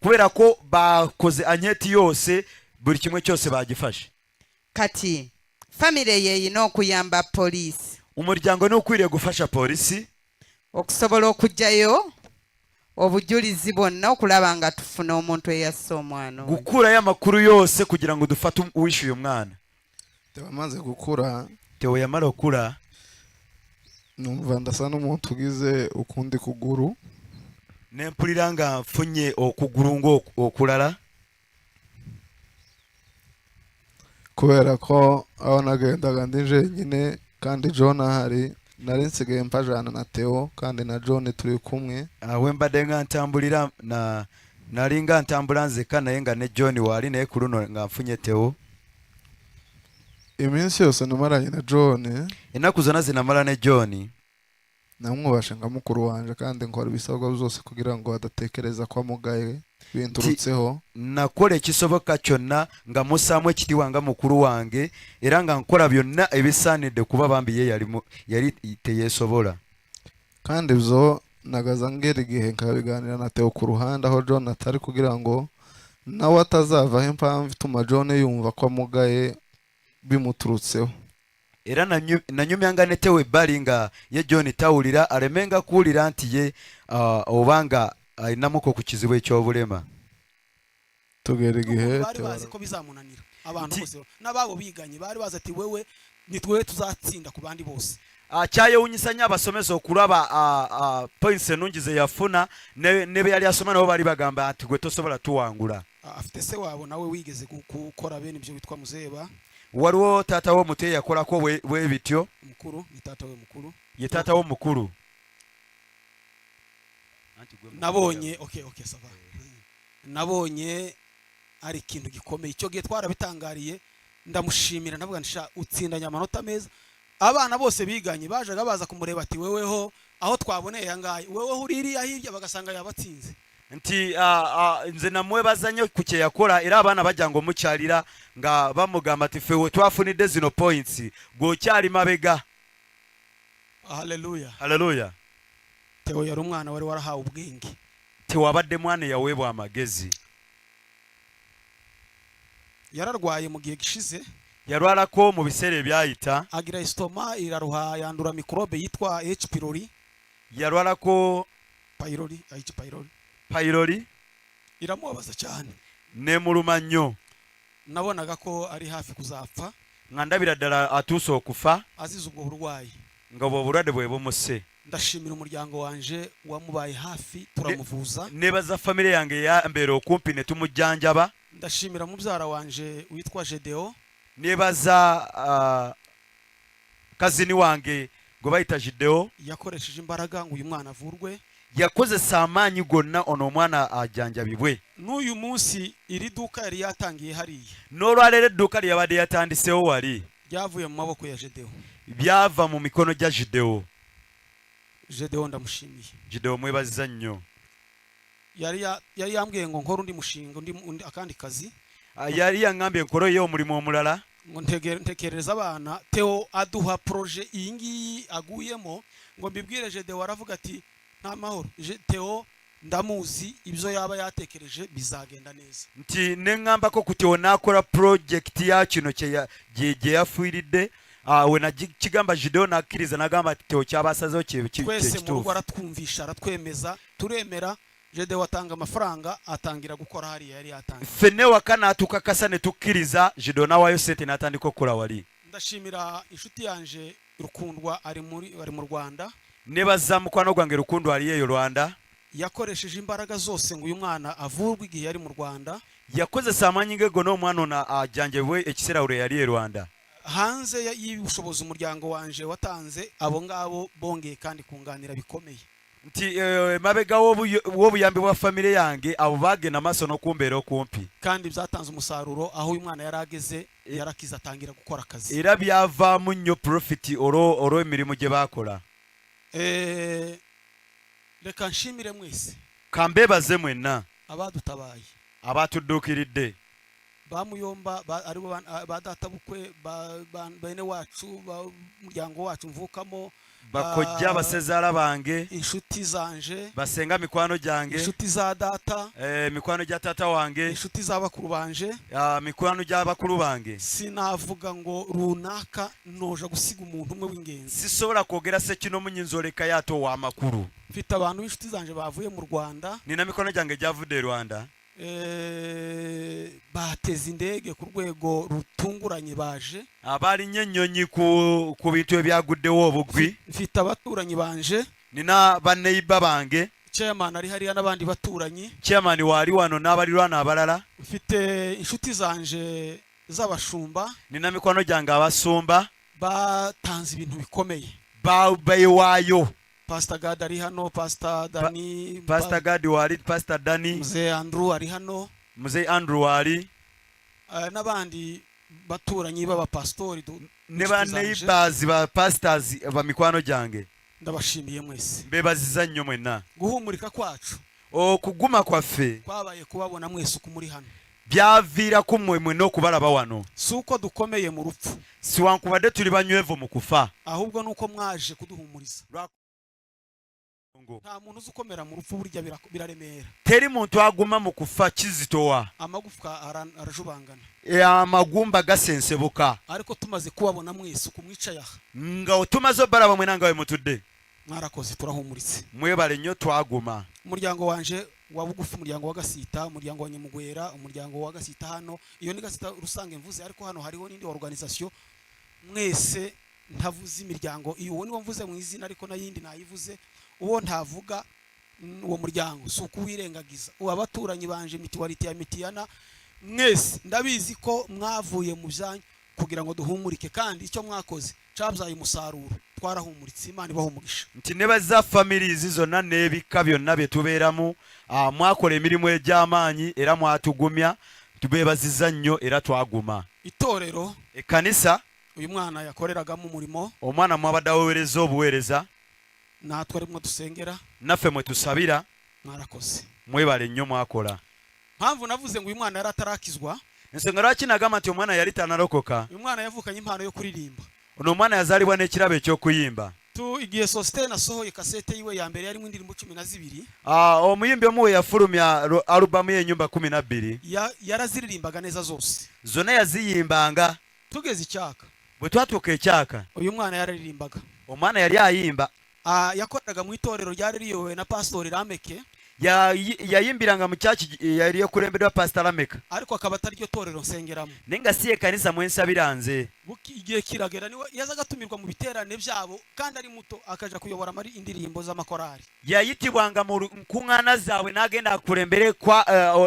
kubera ko bakoze anketi yose buri kimwe cyose bagifashe. Kati family ye ino okuyamba police. Umuryango ni ukwiriye gufasha polisi okusobola okujjayo obujulizi bwonna okulaba nga tufuna omuntu eyasse omwana oyo. gukurayo amakuru yose kugira ngo dufate uwishyuye umwana. Tebamaze gukura Theo yamara okura numva ndasa n'umuntu ugize ukundi kuguru nempulira nga nfunye okuguru ng'okulala kubera ko aho nagendaga ndi jenyine kandi John ahari nari nsigaye mpajana na Theo kandi na John turi kumwe. aho mbadde nga ntambulira nali nga ntambula nzeka naye nga ne John wali naye ku luno nga nfunye Theo. Iminsi yose namaranye na John, ennaku zonna zinamala ne John namwubashe nga mukuru wanje kandi nkora ibisabwa byose kugira ngo adatekereza ko amugaye binturutseho. nakola ekisoboka kyonna nga musaamu ekitiibwa nga mukuru wange era nga nkola byonna ebisaanidde kuba bambi ye yali teyeesobola. Kandi byo nagaza ngera igihe nkabiganira na Theo ku ruhande aho John atari kugira ngo nawe atazavaho impamvu ituma John yumva ko amugaye bimuturutseho. Era nanyumyanga ne Theo ebbali nga ye John tawulira alemenga kuwulira nti ye obanga ayinamuko ku kizibu eky'obulema. Tugera igihe bari bazi ko bizamunanira abantu bose n'ababo biganye bari bazi ati wewe nitwe tuzatsinda ku bandi bose. Kyayewunyisa nnyo abasomesa okulaba points ennungi ze yafuna ne be yali asoma nabo bali bagamba ati gwe tosobola tuwangula. Afite se wabo nawe wigeze gukora bene ibyo bitwa Muzeeba. Waliwo taata wo muteyi yakolako bwe bityo. Mukuru ni taata we mukuru. Ye taata wo mukuru. Nabonye sava. Nabonye ari ikintu gikomeye icyo gihe twarabitangariye ndamushimira ndavuga nisha utsindanya amanota meza. Abana bose biganye bajaga baza kumureba ati weweho aho twaboneye yangaye weweho uririya hirya bagasanga yabatsinze. Nti nze namwebaza nnyo ku kye yakola era abaana bajja ngo mukyalira nga bamugamba ati fewe twafunidde zino points gwokyali mabega. Haleluya. Haleluya. Theo yari umwana wari warahawe ubwenge. Tewabadde mwana yaweebwa amagezi. Yararwaye mu gihe gishize. Yalwalako mu biseera ebyayita. Agira istoma iraruha yandura mikrobe yitwa H pylori. Yalwalako pylori. Iramubabaza cyane. Ne muluma nnyo. Nabonaga ko ari hafi kuzapfa. Nga ndabira ddala atuuse okufa. Azize ubwo burwayi. Nga obulwadde bwe bumuse. Ndashimira umuryango wanje wamubaye hafi turamuvuza. Nebaza family yange yambere okumpi ne tumujjanjaba. Ndashimira mubyara wanje witwa Jedeo. Nebaza kazini wange gwe bayita Jedeo. Yakoresheje imbaraga ngo uyu mwana avurwe. Yakozesa amaanyi gonna ono omwana ajjanjabibwe. N'uyu munsi iri duka yari yatangiye hariya. N'olwaleero edduuka lye yabadde yatandiseewo wali. Byavuye mu maboko ya Jedeo. Byava mu mikono gya Jedeo. Jedeo ndamushimiye. Jedeo mwebaziza nnyo. Yari yambwiye ngo nkora undi mushinga undi akandi kazi. Yari yangambye nkoro ye omulimo omulala. Ngo ntekereza abana Theo aduha projet iyi ngiyi aguyemo ngo mbibwire Jedeo aravuga ati nta mahoro. Theo ndamuzi ibyo yaba yatekereje bizagenda neza. Nti nengambako ku Theo nakora project ya kino kye yafuiridde. We na kigamba Jedeo nakiriza nagamba ati Theo kyabasazeho twese mu rugo aratwumvisha aratwemeza turemera. Jedeo atanga amafaranga atangira gukora hari yari yatangiye. Fene wakana tukakasa ne tukiriza Jedeo nawayo sente natandika okula wali. Ndashimira inshuti yanje Rukundwa ari mu Rwanda. Nebaza mukwano gwange Rukundwa ali eyo Rwanda. Yakoresheje imbaraga zose ngo uyu mwana avurwe igihe yari mu Rwanda. Yakozesa amaanyi ge gonna omwana ona ajjanjabwe ekiseera ule yali e Rwanda. Hanze y'ubushobozi umuryango wanje watanze abo ngabo bongeye kandi kunganira bikomeye. Nti mabega w'obuyambi bwa family yange abo bagenda maso no kumbera okumpi. Kandi byatanze umusaruro aho uyu mwana yarageze yarakiza atangira gukora akazi. Era byava mu nnyo profit oro emirimo gye bakola. Reka nshimire mwese. Kambebaze mwenna. Abadutabaye. Abatudduukiridde. Bamuyomba aribo badatabukwe bene wacu muryango wacu mvukamo bakojja basezala bange inshuti zanje, basenga mikwano gyange inshuti za data, mikwano gya tata wange inshuti z'abakuru banje. mikwano gy'abakulu bange. Sinavuga ngo runaka noja gusiga umuntu umwe w'ingenzi. sisobola kwogera se kino munyinza olekayo ate ow'amakulu. Mfite abantu b'inshuti zanje bavuye mu Rwanda, nina mikono gyange gyavudde e Rwanda, bateze indege ku rwego rutunguranye baje. abalinnye ennyonyi ku bintu ebyaguddewo obugwi. Mfite abaturanyi banje, nina baneiba bange, chairman ari hariya n'abandi baturanyi. chairman waali wano n'abalirwana abalala. Mfite inshuti zanje z'abashumba, nina mikwano gyange abasumba batanze ibintu bikomeye. bewaayo. Pastor God ari hano, Pastor Dani, Pastor Gadi waali, Pastor Dani, Mzee Andrew ari hano, Mzee Andrew waali, n'abandi baturanyi b'abapastori. ne ba neighbors ba pastors ba mikwano gyange. Ndabashimiye mwese. Bebaziza nnyo mwenna. Guhumurika kwacu okuguma kwaffe kwabaye kubabona mwese uko muri hano. byaviira ku mmwe mwenna okubalaba wano. Si uko dukomeye mu rupfu, siwankubadde tuli banywevu mu kufa. ahubwo nuko mwaje kuduhumuriza. Nta muntu uzi ukomera mu rupfu, burya biraremera. teri muntu aguma mu kufa kizitowa. Amagufwa arajubangana. amagumba gasensebuka. Ariko tumaze kubabona mwese uko mwicaye aha, nga tumaze obalaba mwena nga we mutudde, mwarakoze, turahumuritse. mwebale nnyo twaguma. Umuryango wanje wa bugufi, umuryango wa Gasita, umuryango wa Nyamugwera, umuryango wa Gasita hano, iyo ni Gasita rusange mvuze, ariko hano hariho n'indi organisation. Mwese ntavuze imiryango iyo, uwo niwo mvuze mu izina, ariko nayindi nayivuze. Uwo ntavuga uwo muryango si ukuwirengagiza. Abaturanyi banje mituwarite ya Mitiyana, mwese ndabizi ko mwavuye mu byanyu kugira ngo duhumurike, kandi icyo mwakoze cabyaye umusaruro. Twarahumuritse, Imana ibahumugisha. nti ne bazza families zonna n'ebika byonna bye tubeeramu, mwakola emirimu egy'amaanyi era mwatugumya, tubeebazizza nnyo era twaguma. Itorero ekkanisa uyu mwana yakoreragamo umurimo, omwana mwabadde aweereza obuweereza, natwe arimo dusengera, naffe mwe tusabira, mwarakoze. mwebale nnyo mwakola. Mpamvu navuze ngo uyu mwana yari atarakizwa, ensonga lwaki nagamba nti omwana yali tanalokoka, uyu mwana yavukanye impano yo kuririmba. ono omwana yazaalibwa n'ekirabo eky'okuyimba. Igihe Sosthene asohoye kasete yiwe ya mbere yarimo indirimbo 12, omuyimbi omu we yafulumya alubamu y'ennyumba 12, yaraziririmbaga neza zose, zonna yaziyimbanga. tugeze icyaka, bwe twatuuka ekyaka, uyu mwana yararirimbaga. omwana yali ayimba. Yakoraga mu itorero ryari riyobowe na Pastor Rameke, yayimbiranga mu kyaki yali ekulembeddwa Pastor Lameka, ariko akaba atari ryo torero nsengeramo. naye nga si ekkanisa mwe nsabira nze. Igihe kiragera niwe yazaga atumirwa mu biterane byabo, kandi ari muto akaja kuyobora muri indirimbo z'amakorali. Yayitibwanga mu nkuŋŋaana zaabwe n'agenda akulembere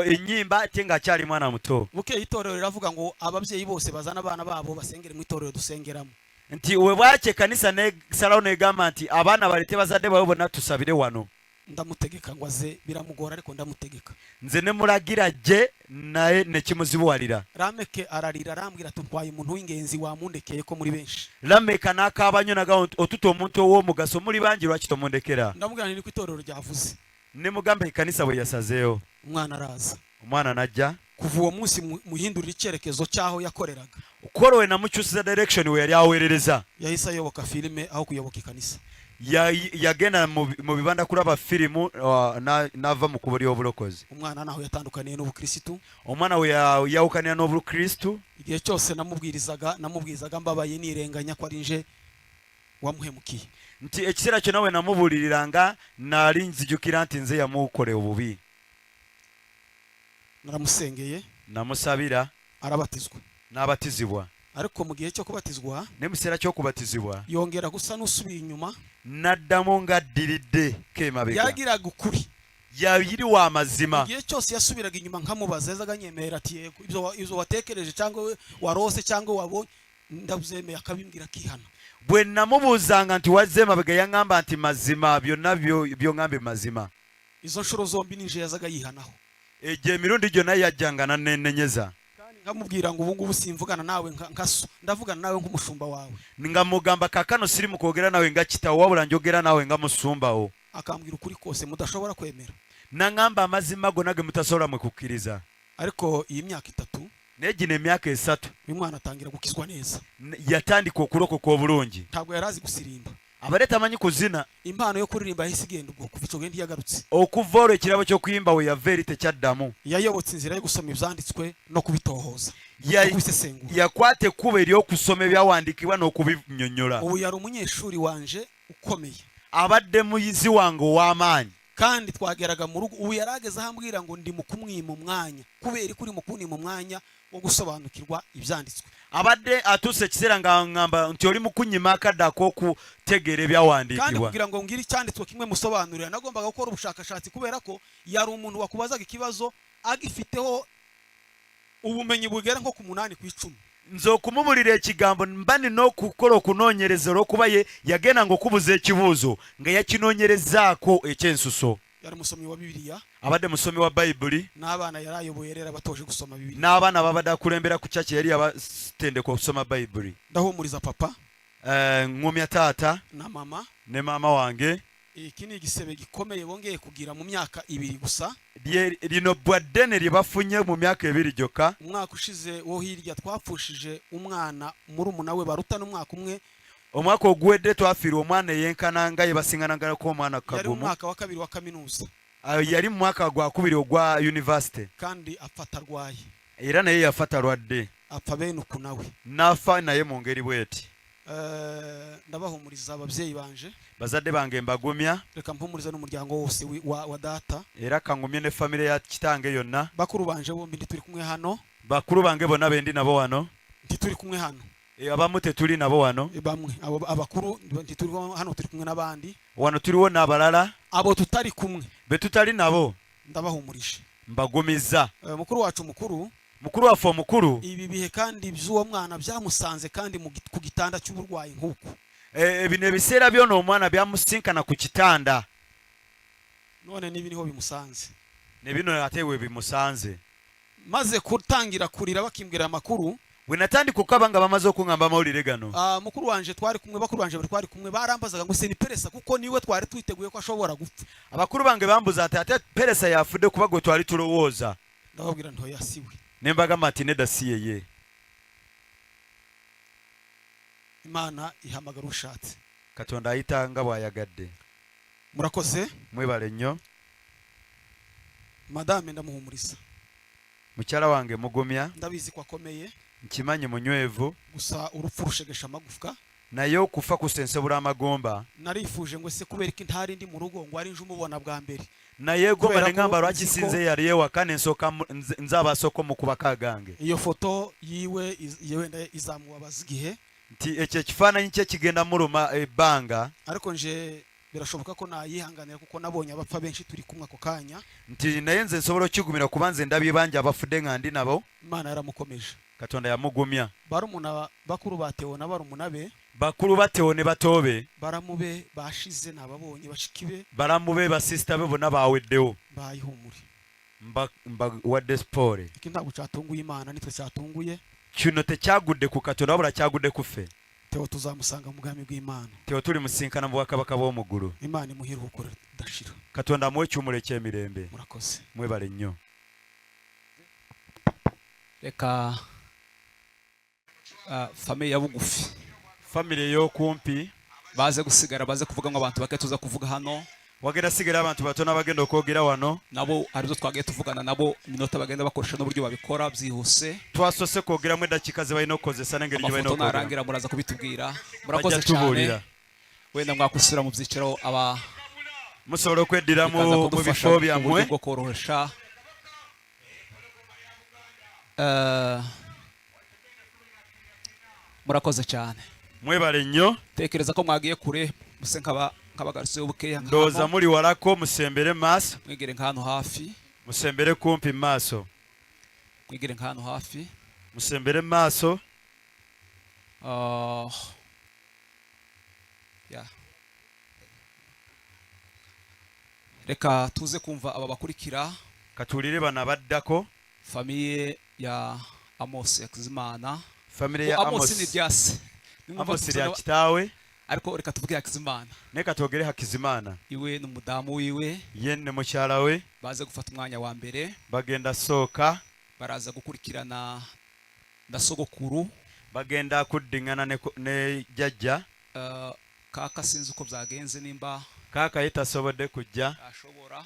ennyimba ate ng'akyali mwana muto. Bukeye itorero riravuga ngo ababyeyi bose bazana abana babo basengere mu itorero dusengeramo. nti we bwaki ekkanisa n'esalawo n'egamba nti abaana balete bazadde bawe bonna tusabire wano. Ndamutegeka ngo aze, biramugora ariko ndamutegeka. nze ne mulagira gye, naye ne kimuzibuwalira. Rameke ararira arambwira ati ntwaye umuntu w'ingenzi wamundekeye ko muri benshi. Lameka n'akaaba nnyo nagamba nti otuta omuntu ow'omugaso muli bangi lwaki tomundekera. Ndamubwira nti niko itorero ryavuze. ne mugamba ekkanisa bwe yasazeewo. Umwana araza. omwana najja. Kuva uwo munsi muhindurira icyerekezo cyaho yakoreraga. Okolo we namukyusiza direction we yali aweerereza. Yahise ayoboka filime aho kuyoboka ikanisa. yagenda mu bibanda kulaba firimu n'ava mu kubo ly'obulokozi. Umwana naho yatandukaniye n'ubukristo. omwana we yawukanira n'obukristo. Igihe cyose namubwirizaga mbabaye nirenganya ko ari nje wamuhemukiye. nti ekiseera kyonna we namubuuliriranga nali nzijukira nti nze yamukole obubi. Naramusengeye, namusabira, arabatizwa, n'abatizibwa. ariko mu gihe cyo kubatizwa ne mu kiseera ky'okubatizibwa yongera gusa n'usubiye inyuma, n'addamu ng'addiridde k'emabega. yagiraga ukuri, yayiri wa mazima. igihe cyose yasubiraga inyuma nkamubaza yazaga anyemera ati yego ibyo watekereje cyangwa warose cyangwa wabonye ndabuzemeye, akabimbwira akihana. bwe namubuuzanga nti wazze emabega yaŋŋamba nti mazima, byonna by'oŋŋambe mazima. Izo nshuro zombi ninje yazaga yihanaho. Egyo emirundi gyonna yajjanga nannenenyeza. Nkamubwira ngo ubu ngubu simvugana nawe nkaso, ndavugana nawe nk'umushumba wawe. nga mugamba kakano siri mu kwogera nawe nga kitawo, wabula njogera nawe nga musumbawo. Akambwira ukuri kose mudashobora kwemera. Naŋŋamba amazima gonna ge mutasobola mwe kukkiriza. Ariko iyi myaka 3 naye gino emyaka 3 uyu mwana atangira gukizwa neza. yatandika okulokoka obulungi. Ntabwo yari azi gusirimba, abaleta amanyi kuzina impano yo kuririmba yahise igenda ubwo kuva icyo gihe ntiyagarutse okuva olwo ekirabo ky'okuyimba we yava eri tekyaddamu yayobotse inzira yo gusoma ibyanditswe no kubitohoza Ya- no kubisesengura yakwata ekkubo ery'okusoma ebyawandiikibwa n'okubinyonnyola ubu yari umunyeshuri wanje ukomeye abadde muyizi wange ow'amaanyi kandi twageraga mu rugo ubu yari ageze aho ambwira ngo ndi mu kumwima umwanya kubera ko uri mu kunima umwanya wo gusobanukirwa ibyanditswe abadde atuuse ekiseera nga ŋŋamba nti oli mu kunnyima akadde ak'okutegeera kandi ebyawandiikibwa kugira ngo ngire icyanditswe kimwe musobanurira nagombaga gukora ubushakashatsi kubera ko yari umuntu wakubazaga ikibazo agifiteho ubumenyi bugera nko ku 8 ku 10 nze okumubulira ekigambo mba nina okukola okunoonyereza olw'okuba ye yagenda ng'okubuza ekibuuzo nga yakinoonyerezaako ekyensuso yari musomyi wa bibiliya abadde musomi wa bayibuli n'abana yari ayoboye rero abatoje gusoma bibiliya n'abaana babadde akulembera ku kyaki yali yabatendeka okusoma bayibuli ndahumuriza papa ŋŋumya taata na mama ne maama wange iki ni igisebe gikomeye bongeye kugira mu myaka 2 gusa lino bwaddene lye bafunye mu myaka 2 gyokka umwaka ushize wo hirya twapfushije umwana murumuna we baruta n'umwaka umwe omwaka oguwedde twafiira omwana eyenkana nga ye basingananganako omwana yari kagumu umwaka wa 2 wa kaminuza yali mu mwaka gwa 2 ogwa university kandi apfata arwaye era naye yafa talwadde apfa bene uku nawe n'afa naye mu ngeri bweti ndabahumuriza ababyeyi banje bazadde bange mbagumya reka mpumuriza n'umuryango wose wa data era kangumye ne famire ya kitange yonna bakuru banje bombi ntituri kumwe hano bakulu bange bonna bendi nabo wano ntituri kumwe hano abamu tetuli nabo wano bamwe abakuru ntituri hano turi kumwe n'abandi wano tuliwo n'abalala abo tutari kumwe be tutali nabo ndabahumurije mbagumiza mukuru wacu mukuru waffe omukulu ibi bihe kandi by'uwo mwana byamusanze kandi ku gitanda cy'uburwayi nk'uku bino ebiseera byona omwana byamusinkana ku kitanda none nibi niho bimusanze ne bino ate we bimusanze maze kutangira kurira bakimbwira amakuru bwe natandika okukaba nga bamaze okuŋŋamba amawulire gano mukuru wanje twari kumwe bakuru banje twari kumwe barambazaga ngo se ni peresa kuko niwe twari twiteguye ko ashobora gupfa abakuru bange bambuza ate peresa yafudde kuba gwe twali tulowooza ndababwira nto yasiwe nembagamba nti nedda si yeye imana ihamagara ushatse katonda ayita nga bw'ayagadde murakoze mwebale nnyo madame ndamuhumuriza mukyala wange mugumya ndabizi ko akomeye nkimanyi munywevu gusa urupfu rushegesha amagufwa naye okufa kusensebula amagomba narifuje ngo se kubera ko ntari ndi mu rugo ngo ari nje umubona bwa mbere naye gomba Kubera ne ŋŋamba ko lwaki nzi ko- sinze yali ewaka nensooka nzaabaasooka mu kubaka gange iyo foto yiwe wenda izamubabaza igihe nti ekyo ekifaananyi kye kigenda muluma ebbanga ariko nje birashoboka ko nayihanganira kuko nabonye abapfa benshi turi kumwe ako kanya nti naye nze nsobola okigumira kuba nze ndabye bangi abafudde nga ndi nabo imana yaramukomeje katonda yamugumya barumuna bakuru batewe na barumuna be bakulu batewo ne batoobe baramube bashize nababonye bashiki be balamu be basisita be bonna baweddewo bayihumure wadde sipoole iki ntabwo cyatunguye imana nitwe cyatunguye kino tekyagudde ku katonda wabula kyagudde ku ffe tewo tuzamusanga mu bwami bw'imana tewo tuli musinkana mu bwakabaka bw'omu ggulu imana imuhira ubukore dashira katonda amuwe ekyumulo eky'emirembe murakoze mwebale nnyo reka famiye ya bugufi famire ey'okumpi baze gusigara baze kuvuga ngo abantu bake tuza kuvuga hano wagenda sigala abantu batono abagenda okwogera wano nabo arizo twagiye tuvugana nabo iminota bagenda bakoresha n'uburyo babikora byihuse twasose kwogeramu eddakiika ze balina okukozesa n'engeri gye balina amafoto okwogera narangira muraza kubitubwira murakoze bajja tubuulira cyane wenda mwakwisubira mu byiciro aba musobola okweddira bikaza mu kudufasha bifo mu byammwe buryo bwo korohesha murakoze cyane mwebale nnyo tekereza ko mwagiye kure muse nk'abagarusiyo bukeya ndowooza muli walako musembere mu maaso mwigire nk'ahantu hafi musembere kumpi mu maaso mwigire nk'ahantu hafi musembere mu maaso yeah. reka tuze kumva aba bakurikira katuwulire bano abaddako famiye ya Amos Hakizimana famire ya Amos ni byase Amos lya kitaawe ariko reka tuvuge Hakizimana naye katwogere Hakizimana iwe n'umudamu wiwe ye ne mukyala we baze gufata umwanya wa mbere bagenda sooka baraza gukurikirana na sogokuru bagenda kuddingana ne jjajja kaka sinzi uko byagenze nimba kaka yitasobode kujya ashobora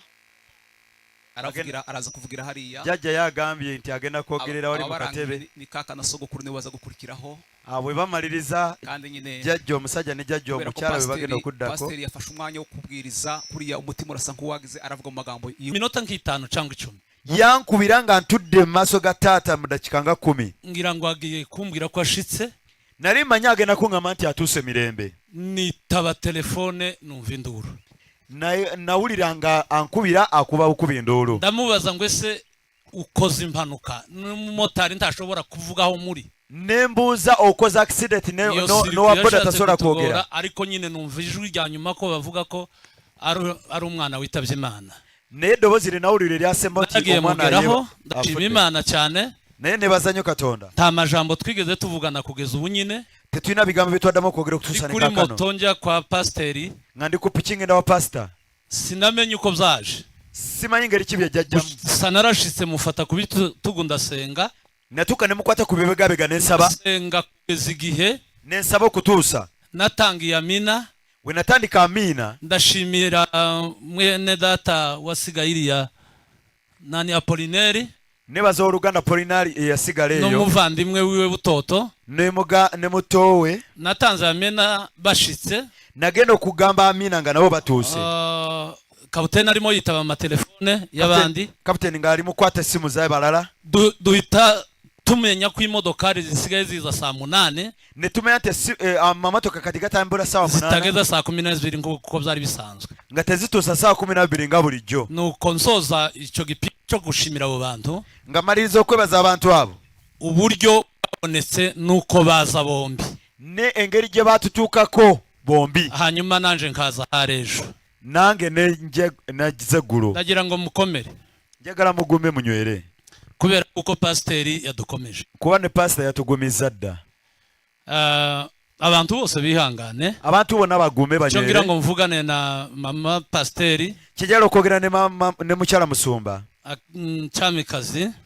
araza kuvugira hariya jajja yagambye nti agenda kwogerera wali mu abarangiye katebe ni kaka na sogokuru niwe baza gukurikiraho bwe bamaliriza kandi nyine jajja omusajja ne jajja kubera ko omukyala bwe bagenda okuddako pasiteri yafashe umwanya wo kubwiriza kuriya umutima urasa nk'uwagize aravuga mu magambo minota nk'itanu cyangwa 10 yankubira nga ntudde mu maaso ga taata mu dakika nga 10 ngira ngo agiye kumbwira ko ashitse nali manya agenda kuŋŋamba nti atuuse mirembe nitaba telefone numva induru nawulira nga ankubira akuba bukuba endoolo ndamubaza ngo ese ukoze impanuka n'umumotari ntashobora kuvugaho muri nembuuza okoze accident n'owa boda tasobola kwogera ariko nyine numva ijwi rya nyuma ko bavuga ko ari umwana witabye imana naye eddoboozi linawulira eryasemba nti omwana mugeraho ndashima imana cyane naye nebaza nnyo katonda nta majambo twigeze tuvugana kugeza ubu nyine tetulina bigambo bitwaddamu okwogera okutuusa kuri nekakano moto njya kwa pasiteri nga ndi ku piki ngenda wa pasita sinamenye uko byaje simanyi ngeri ki byajjajjamu gusa narashitse mufata ku bitugu ndasenga natuuka ne mukwata ku bibegabega nensaba senga kugeza igihe nensaba okutuusa natangiye amina we natandika amiina ndashimira mwene data wasigaye iriya nani Apolineri nebaza oluganda Polinari eyasigala eyo n'umuvandimwe wiwe butoto ne mutowe natanze amena bashitse nagenda okugamba amiina nga nabo batuuse kapiteni arimo yitaba amatelefone y'abandi kapiteni ng'ali mukwata essimu zaye balala duhita tumenya ko imodokari zisigaye ziza saa 8 ne tumenya nti amamotoka kati gatambula saa 8 zitageza saa 12 nk'uko byari bisanzwe nga tezituusa saa 12 nga bulijjo nuko nsoza icyo gipimo cyo gushimira abo bantu nga maliriza okwebaza abantu abo uburyo babonetse nuko baza bombi ne engeri gye batutuukako bombi hanyuma nanje nkaza harejo nange nagize eggulo ndagira ngo mukomere njagala mugume munywere kubera uko pasiteri yadukomeje kuba ne pasita yatugumiza dda abantu bose bihangane abantu bonna bagume cyo ngira banywere ngo mvugane na mama pasiteri kijala okwogera ne mukyala musumba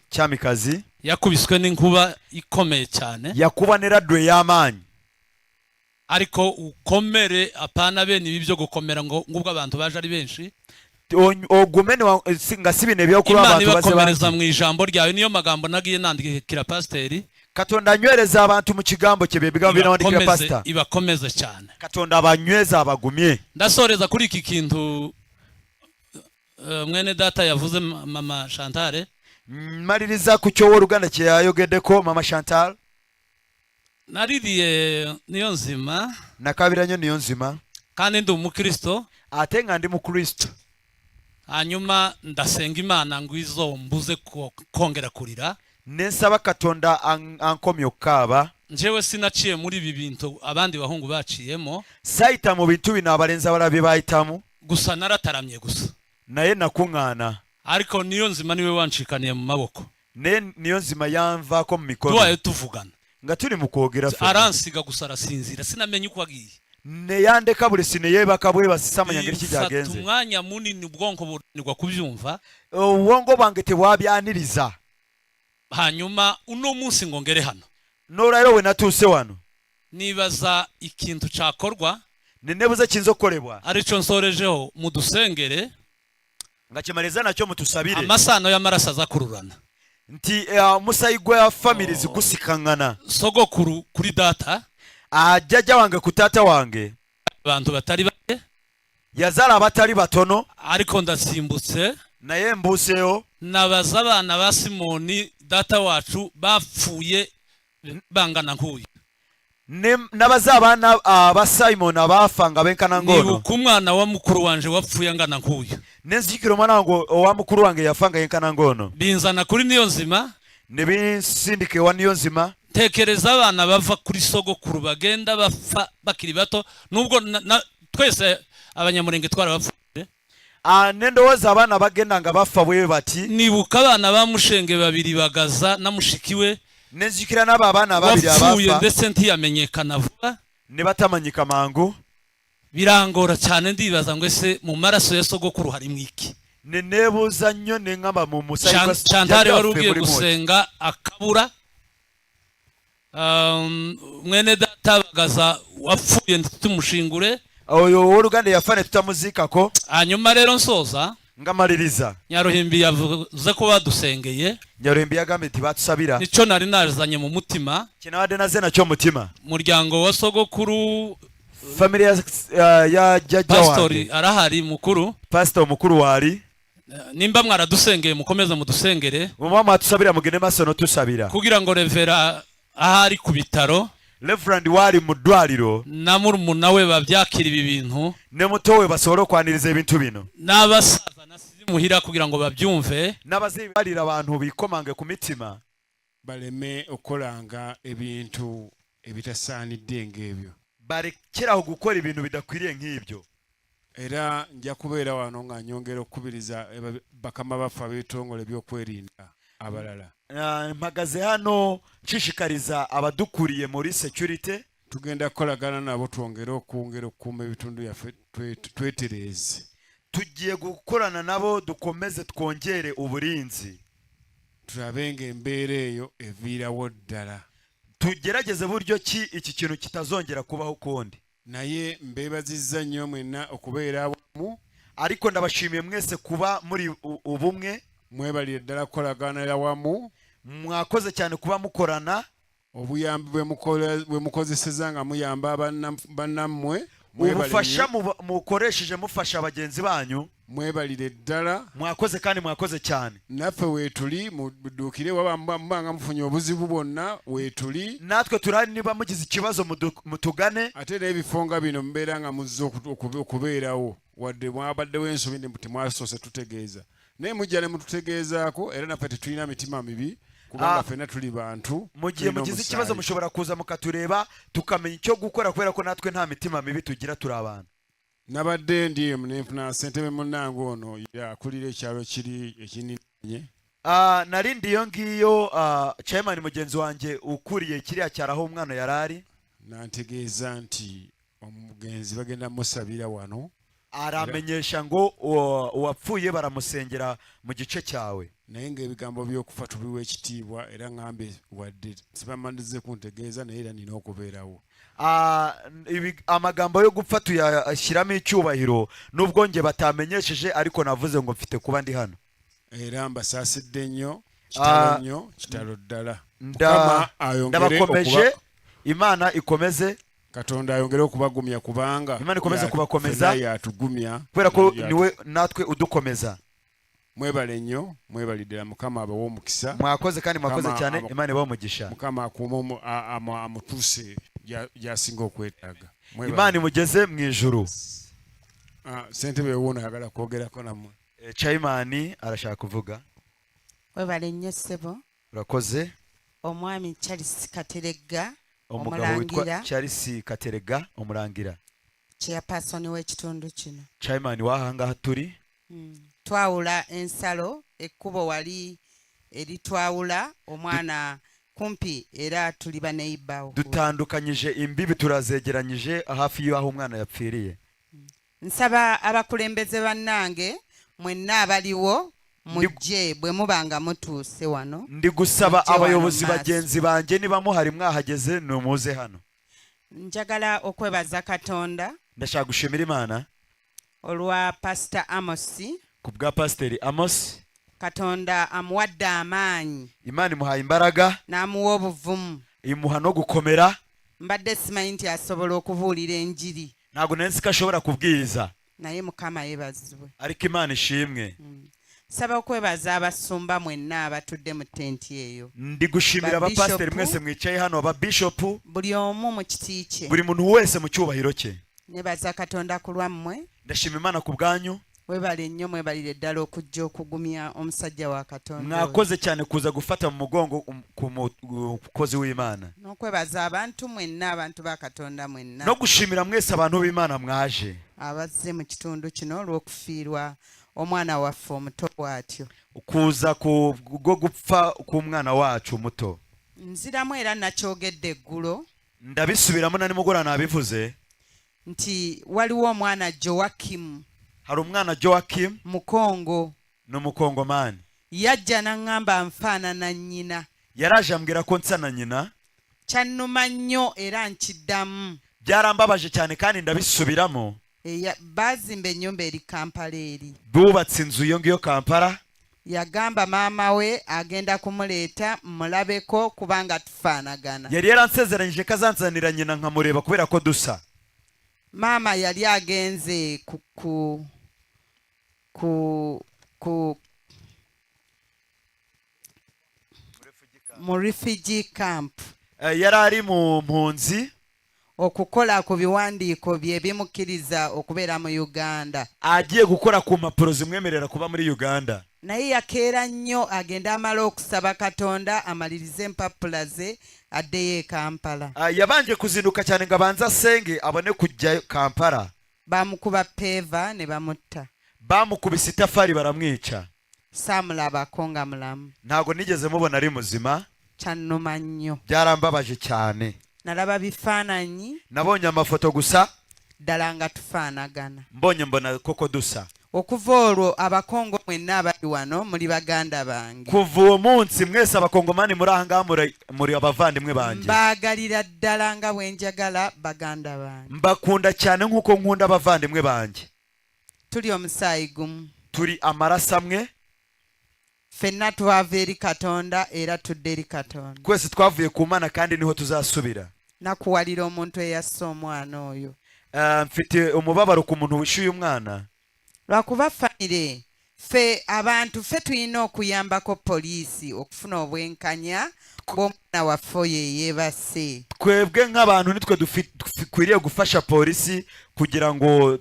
kyamikazi yakubiswe n'inkuba ikomeye cyane yakuba ne raddu ey'amaanyi ariko ukomere apana bene ibi byo gukomera ngo ngubwo abantu baje ari benshi ogume nga si bino ebyokuba Imana abantu baze ibakomereza bangi mu ijambo ryawe niyo magambo nagiye nandikira pasiteri katonda anywereza abantu mu kigambo kye byebigambo binawandikira pasita ibakomeze cyane katonda abanyweza abagumye ndasoreza kuri iki kintu mwene data yavuze mama Chantal maliriza ku ky'owooluganda kye yayogeddeko mama Chantal naririye niyo nzima nakabira nnyo niyo nzima kandi ndi umukristo ate nga ndi mukristo hanyuma ndasenga imana ngo izo mbuze kongera kurira nensaba katonda ankomye okukaaba njewe sinaciye muri ibi bintu abandi bahungu baciyemo sayita mu bintu bino abalenzi abalala bye bayitamu gusa narataramye gusa naye nakuŋŋaana ariko niyo nzima niwe wancikaniye mu maboko naye niyo nzima yanvaako mu mikono tuwaye tuvugana nga tuli mu kwogera aransiga gusa arasinzira sinamenye uko agiye neyandeka buli si neyeebaka bwebasi samanya ngeri ki gyagenze umwanya munini ubwonko bunanirwa kubyumva obwongo bwange tebwabyaniriza hanyuma uno munsi ngo ngere hano n'olwaliro we natuuse wano nibaza ikintu cyakorwa nenebuze kiyinza okukolebwa aricyo nsorejeho mudusengere nga kimaliza nakyo mutusabire amasano y'amaraso azakururana nti omusayi gwa families gusikaŋŋana sogokuru kuri data jjajja wange ku taata wange abantu batari bake yazaala abatali batono ariko ndasimbutse naye mbuuseyo nabaza abana ba Simoni data wacu bapfuye bangana nk'uyu nabaza abaana aba Simoni abaafa nga benkana ngono nibuka umwana wa mukuru wanje wapfuye angana nk'uyu nenzijukira omwana wange owa mukuru wange yafa nga yenkana ngono binzana kuri niyo nzima ne binsindika ewa niyo nzima tekereza abana bava kuri sogokuru bagenda bapfa bakiri bato nubwo twese abanyamurenge twarabapfuye nendowooza abaana bagenda nga bafa bwe bati nibuka abana ba Mushenge babiri bagaza na mushikiwe nenzijukira n'abo abaana babiri wapfuye abafa ndetse ntiyamenyekana vuba ne batamanyika mangu birangora cyane ndibaza ngo ese mu maraso ya sogokuru harimo iki nenebuuza nnyo neŋŋamba mu musayi Chantal wari ugiye gusenga akabura mwene data bagaza wapfuye tumushingure oyo w'oluganda yafane tutamuzikako hanyuma rero nsoza ngamaliriza Nyaruhimbi yavuze ko badusengeye Nyaruhimbi yagambye nti batusabira nico nari nazanye mu mutima kinawadde naze nakyo mutima muryango wa sogokuru familia ya jajja pastori wange arahari mukuru pastor mukuru wali nimba mwaradusengeye mukomeze mudusengere mumama atusabira mugende masono tusabira kugira ngo revera ahari ku bitaro Reverend wali mu ddwaliro na murumuna we babyakira ibi bintu ne mutowe basobole okwaniriza ebintu bino n'abasaza nasize muhira kugira ngo babyumve n'abazibi balira abantu bikomange ku mitima baleme okolanga ebintu ebitasaanidde ng'ebyo balekeraho gukora ibintu bidakwiriye nk'ibyo era nja kubeera wano nga nyongera okukubiriza bakama baffe ab'ebitongole by'okwerinda abalala mpagaze hano nshishikariza abadukuriye muri security tugenda kukolagana nabo twongere okukuuma ebitundu byaffe twetereeze tugiye gukorana nabo dukomeze twongere uburinzi turabe ng'embeera eyo eviirawo ddala tugerageze buryo ki iki kintu kitazongera kubaho ukundi naye mbeebazizza nnyo mwenna okubeera awamu ariko ndabashimiye mwese kuba muri ubumwe mwebalire ddala kukolaganira wamu mwakoze cyane kuba mukorana obuyambi bwe mukozeseza nga muyamba bannammwe ubufasha mukoresheje mufasha bagenzi banyu mwebalire ddala mwakoze kandi mwakoze cyane naffe weetuli muduukire mubanga mufunye obuzibu bwonna weetuli natwe turari niba mugize ikibazo mutugane ate era ebifo nga bino mubeera nga muzze okubeerawo wadde mwabaddewo ensobi temwasoose tutegeeza naye mujja ne mututegeezaako era naffe tetulina mitima mibi kubanga ffenna tuli bantu mu gihe mugize ikibazo mushobora kuza mukatureba tukamenya icyo gukora kubera ko natwe nta mitima mibi tugira turi abantu nabadde ndi nenfuna ssentebe munnange ono yakulira ekyalo kiri ekininanye nari ndiyo ngiyo chairman mugenzi wanjye ukuriye kiriya cyaro aho umwana yari ari nantegeeza nti omugenzi bagenda musabira wano aramenyesha ngo uwapfuye baramusengera mu gice cyawe naye ng'ebigambo by'okufa tubiwa ekitiibwa era ngambe wadde sibamanyize kuntegeeza naye era nina okubeerawo amagambo yo gupfa tuyashyiramo icyubahiro nubwo nge batamenyesheje ariko navuze ngo mfite kuba ndi hano era mbasaasidde nnyo kitalo nnyo kitalo ddala ndabakomeje imana ikomeze katonda ayongere okubagumya kubanga imana ikomeze kubakomeza yatugumya kubera ko niwe natwe udukomeza mwebale nnyo mwebalidde mukama abawo omukisa mwakoze kandi mwakoze cyane imana ibaho umugisha mukama akuuma amutuuse gyasinga okwetaaga imana imugeze mu ijuru ssentebe wuuno ayagala kwogerako nammwe chairman arashaka kuvuga webale nnyo ssebo urakoze omwami Charles Kateregga umugabo witwa Charles Kateregga omulangira chairperson w'ekitundu kino chairman wahangaha turi twawula ensalo ekkubo wali eritwawula omwana kumpi era tuli baneibawo dutandukanyije imbibi turazegeranyije hafi y'aho umwana yapfiriye nsaba abakulembeze bannange mwenna abaliwo mujje bwe mubanga mutuuse wano ndi gusaba abayobozi bagenzi banjye niba muhari mwahageze numuze hano njagala okwebaza Katonda ndashaka gushimira Imana olwa Pastor Amos kubwa Pastor Amos Katonda amuwadde amaanyi Imana imuhaye imbaraga n'amuwa obuvumu imuha no gukomera mbadde simanyi nti asobola okubuulira enjiri ntabwo nensika ashobora kubwiriza naye Mukama yebazibwe ariko Imana ishimwe saba okwebaza abasumba mwenna abatudde mu tenti eyo ndi gushimira abapasiteri mwese mwicaye hano ababishopu buli omu mu kiti kye buri muntu wese mu cyubahiro cye nebaza Katonda ku lwammwe ndashima Imana ku bwanyu webale nnyo mwebalire ddala okujja okugumya omusajja wa Katonda mwakoze cyane kuza gufata mu mugongo ku mukozi w'Imana n'okwebaza abantu mwenna abantu ba Katonda mwenna no gushimira mwese abantu b'Imana mwaje abazze mu kitundu kino olw'okufiirwa omwana waffe omuto bw'atyo kuza go gupfa k'umwana wacu muto nziramu era nakyogedde eggulo ndabisubiramo na nimugora nabivuze nti waliwo omwana Joakim hari umwana Joakim mukongo n'umukongomani yajja n'aŋŋamba nfaanana nnyina yaraje ambwira ko nsa na nyina kyannuma nnyo era nkiddamu byarambabaje cyane kandi ndabisubiramo. Bazimba ennyumba eri Kampala eri. Bubatse inzu iyo ngiyo Kampala. Yagamba maama we agenda kumuleeta mulabeko kubanga tufaanagana. Yari yaransezeranyije ko azanzanira nyina nkamureba kubera ko dusa. Maama yali agenze mu refugee camp. Yari ari mu mpunzi. Okukola ku biwandiiko bye bimukkiriza okubeera mu Uganda. Agiye gukora ku mpapuro zimwemerera kuba muri Uganda. Naye yakeera nnyo agenda amala okusaba Katonda amalirize empapula ze addeyo e Kampala. Yabanje kuzinduka cyane ngo abanze asenge abone kujya Kampala. Bamukuba peva ne bamutta. Bamukubise itafari baramwica. Saamulabako nga mulamu. Ntago nigeze mubona ari muzima. Kyannuma nnyo. Byarambabaje cyane. Nalaba bifaananyi. Nabonye amafoto gusa. Ddala nga tufaanagana. Mbona koko dusa. Okuva olwo abakongo mwenna abali wano muli baganda bange. Kuva uwo munsi mwese abakongomani muri aha ngaha muri abavandimwe banjye. Mbagalira ddala nga bwe njagala baganda bange. Mbakunda cyane nk'uko nkunda abavandimwe banjye. Tuli omusaayi gumu. Turi amaraso amwe. Ffenna twava eri Katonda era tudde eri Katonda. Twese twavuye ku Mana kandi niho tuzasubira. Nakuwalira omuntu eyasse omwana oyo. Mfite umubabaro ku muntu wishyuye umwana. Lwakuba famire ffe abantu ffe tulina okuyambako poliisi okufuna obwenkanya bw'omwana waffe oyo eyeebase. Twebwe nk'abantu nitwe dukwiriye gufasha polisi kugira ngo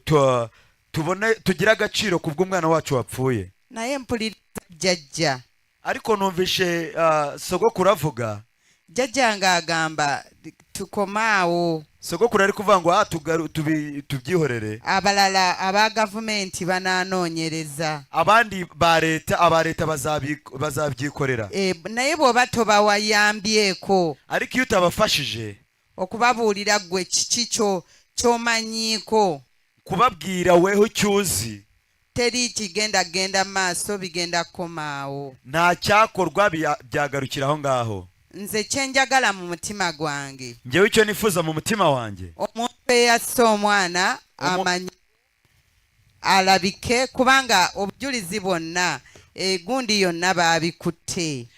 tugire agaciro ku bw'umwana wacu wapfuye. Naye mpuliriza jjajja. Ariko numvishe sogokuru avuga. Jjajja ng'agamba tukomaawo. Sogokuru ari kuvuga ngo tubyihorere. Abalala aba gavumenti banaanoonyereza. Abandi aba leta bazabyikorera. Naye bw'oba tobawayambyeko. Ariko iyo utabafashije. Okubabuulira gwe kiki ky'omanyiiko. Kubabwira weho cyuzi. Teri kigenda maaso bigenda komaawo. Nta cyakorwa byagarukira aho ngaho. Nze kyenjagala mu mutima gwange. Njyewe icyo nifuza mu mutima wanjye. Omuntu eyasse omwana amanyi alabike kubanga obujulizi bwonna egundi yonna baabikutte.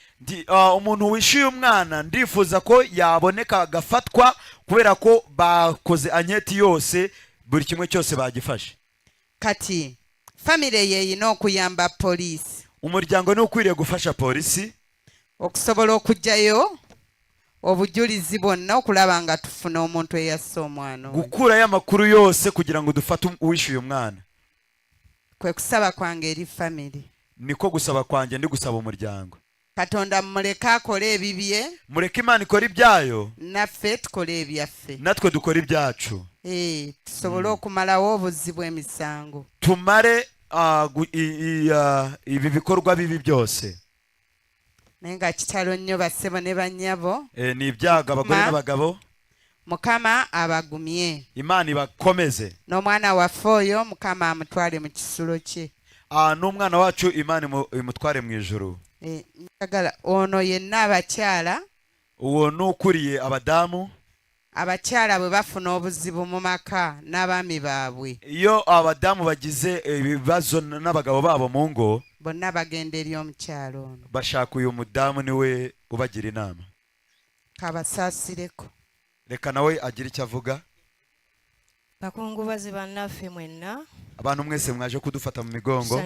Umuntu wishyuye umwana ndifuza ko yaboneka agafatwa kubera ko bakoze anketi yose buri kimwe cyose bagifashe. Kati famire ye erina okuyamba poliisi. Umuryango ni ukwiriye gufasha polisi okusobola okujjayo obujulizi bwonna okulaba nga tufuna omuntu eyasse omwana. Gukurayo amakuru yose kugira ngo dufate uwishyuye umwana. Kwe kusaba kwange eri famire. Niko gusaba kwanjye ndi gusaba umuryango. Katonda mumuleke akole ebibye. Mureke Imana ikora ibyayo. Naffe tukole ebyaffe. Natwe dukora ibyacu. Tusobole okumalawo obuzi bw'emisango. Tumare ibi bikorwa bibi byose. Naye nga kitalo nnyo bassebo ne bannyabo. Ni ibyago abagore n'abagabo. Mukama abagumye. Imana ibakomeze. N'omwana waffe oyo Mukama amutwale mu kisulo kye. N'umwana wacu Imana imutware mu ijuru. Njagala ono yenna abakyala. Uwo n'ukuriye abadamu. Abakyala bwe bafuna obuzibu mu maka n'abaami baabwe. Iyo abadamu bagize ibibazo n'abagabo babo mu ngo. Bonna bagenda eri omukyalo ono. Bashaka uyu mudamu niwe ubagira inama. Kabasaasireko. Reka nawe agira icyo avuga. Bakungubazi bannaffe mwenna. Abantu mwese mwaje kudufata mu migongo.